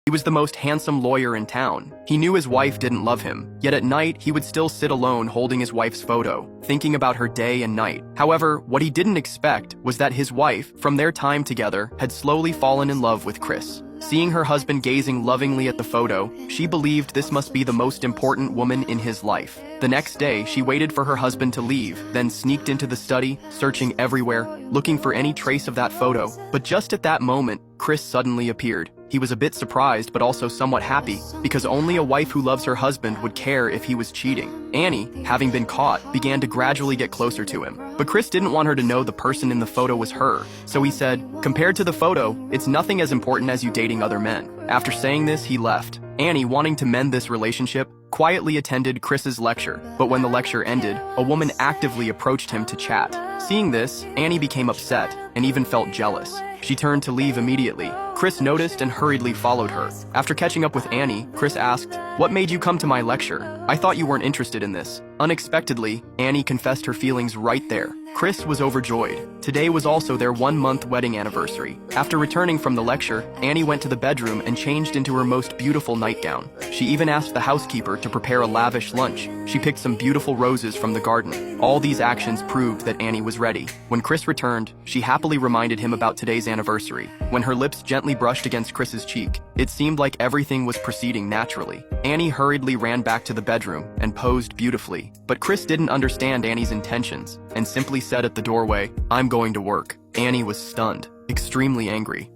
He was the most handsome lawyer in town. He knew his wife didn't love him, yet at night he would still sit alone holding his wife's photo, thinking about her day and night. However, what he didn't expect was that his wife, from their time together, had slowly fallen in love with Chris. Seeing her husband gazing lovingly at the photo, she believed this must be the most important woman in his life. The next day, she waited for her husband to leave, then sneaked into the study, searching everywhere, looking for any trace of that photo. But just at that moment, Chris suddenly appeared. He was a bit surprised but also somewhat happy, because only a wife who loves her husband would care if he was cheating. Annie, having been caught, began to gradually get closer to him. But Chris didn't want her to know the person in the photo was her, so he said, "Compared to the photo, it's nothing as important as you dating other men." After saying this, he left. Annie, wanting to mend this relationship, quietly attended Chris's lecture, but when the lecture ended, a woman actively approached him to chat. Seeing this, Annie became upset and even felt jealous. She turned to leave immediately. Chris noticed and hurriedly followed her. After catching up with Annie, Chris asked, "What made you come to my lecture? I thought you weren't interested in this." Unexpectedly, Annie confessed her feelings right there. Chris was overjoyed. Today was also their 1-month wedding anniversary. After returning from the lecture, Annie went to the bedroom and changed into her most beautiful nightgown. She even asked the housekeeper to prepare a lavish lunch. She picked some beautiful roses from the garden. All these actions proved that Annie was ready. When Chris returned, she happily reminded him about today's anniversary. When her lips gently brushed against Chris's cheek, it seemed like everything was proceeding naturally. Annie hurriedly ran back to the bedroom and posed beautifully. But Chris didn't understand Annie's intentions and simply said at the doorway, "I'm going to work." Annie was stunned, extremely angry.